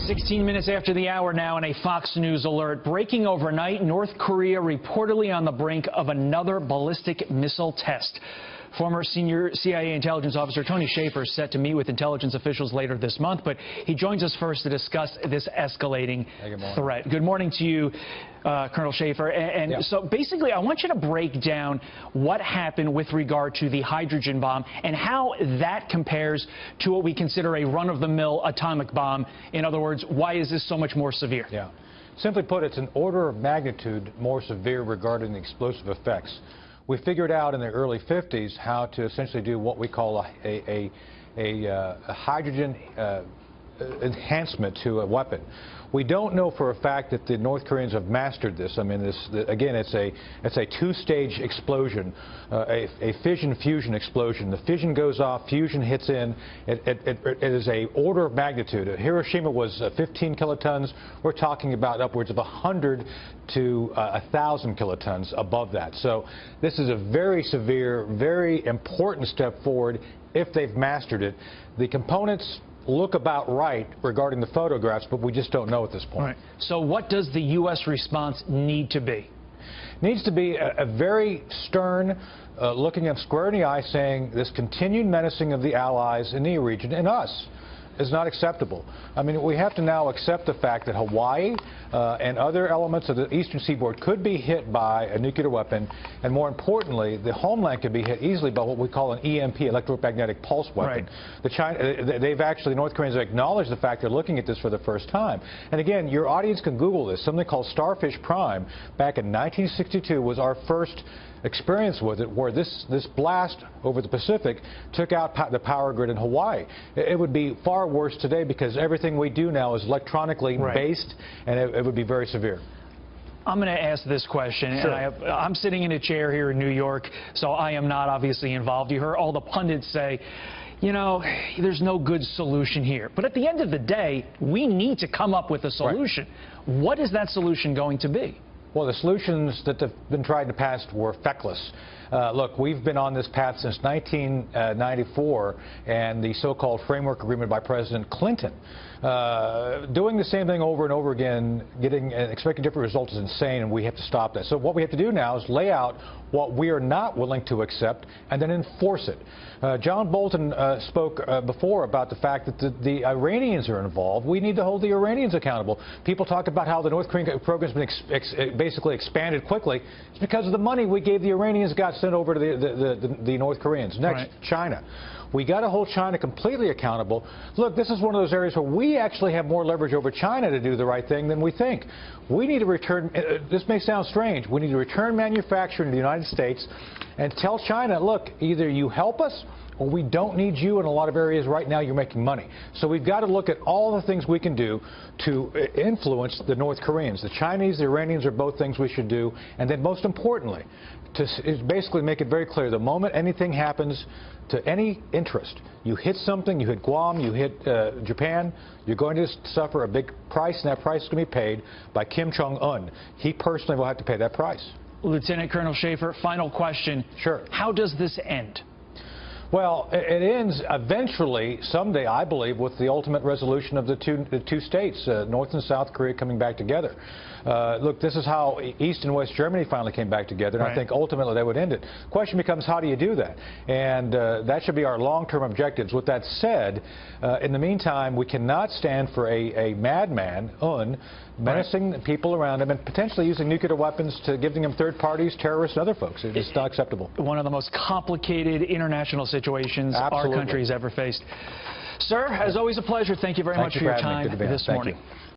16 minutes after the hour now, and a Fox News alert. Breaking overnight, North Korea reportedly on the brink of another ballistic missile test. Former senior CIA intelligence officer Tony Shaffer is set to meet with intelligence officials later this month, but he joins us first to discuss this escalating threat. Good morning to you, Colonel Shaffer. So basically, I want you to break down what happened with regard to the hydrogen bomb and how that compares to what we consider a run-of-the-mill atomic bomb. In other words, why is this so much more severe? Yeah. Simply put, it's an order of magnitude more severe regarding the explosive effects. We figured out in the early 50s how to essentially do what we call a hydrogen enhancement to a weapon. We don't know for a fact that the North Koreans have mastered this. I mean, again, it's a two-stage explosion, a fission-fusion explosion. The fission goes off, fusion hits in. It is a order of magnitude. Hiroshima was 15 kilotons. We're talking about upwards of 100 to 1,000 kilotons above that. So this is a very severe, very important step forward if they've mastered it. The components look about right regarding the photographs, but we just don't know at this point. Right. So what does the U.S. response need to be? Needs to be a very stern, looking them square in the eye, saying this continued menacing of the allies in the region and us is not acceptable. I mean, we have to now accept the fact that Hawaii and other elements of the eastern seaboard could be hit by a nuclear weapon, and more importantly, the homeland could be hit easily by what we call an EMP, electromagnetic pulse weapon. Right. The North Koreans have acknowledged the fact they're looking at this for the first time. And again, your audience can Google this. Something called Starfish Prime back in 1962 was our first experience with it, where this blast over the Pacific took out the power grid in Hawaii. It would be far worse today because everything we do now is electronically based, and it would be very severe. I'm going to ask this question, Sure. and I'm sitting in a chair here in New York, so I am not obviously involved. You heard all the pundits say, you know, there's no good solution here. But at the end of the day, we need to come up with a solution. Right. What is that solution going to be? Well, the solutions that have been tried in the past were feckless. Look, we've been on this path since 1994 and the so-called framework agreement by President Clinton. Doing the same thing over and over again, expecting different results is insane, and we have to stop that. So what we have to do now is lay out what we are not willing to accept and then enforce it. John Bolton spoke before about the fact that the Iranians are involved. We need to hold the Iranians accountable. People talk about how the North Korean program has been basically expanded quickly. It's because of the money we gave the Iranians got sent over to the North Koreans. Next, China. We got to hold China completely accountable. Look, this is one of those areas where we actually have more leverage over China to do the right thing than we think. We need to return, this may sound strange, we need to return manufacturing to the United States and tell China, look, either you help us or we don't need you in a lot of areas right now. You're making money. So we've got to look at all the things we can do to influence the North Koreans. The Chinese, the Iranians are both things we should do. And then most importantly, to basically make it very clear, the moment anything happens to any interest, you hit something, you hit Guam, you hit Japan, you're going to suffer a big price, and that price is going to be paid by Kim Jong-un. He personally will have to pay that price. Lieutenant Colonel Shaffer, final question. Sure. How does this end? Well, it ends eventually, someday, I believe, with the ultimate resolution of the two states, North and South Korea coming back together. Look, this is how East and West Germany finally came back together, and I think ultimately they would end it. The question becomes, how do you do that? And that should be our long-term objectives. With that said, in the meantime, we cannot stand for a madman, menacing people around him and potentially using nuclear weapons to giving them third parties, terrorists, and other folks. It's not acceptable. One of the most complicated international situations our country has ever faced. Sir, as always, a pleasure. Thank you very much for your time this morning.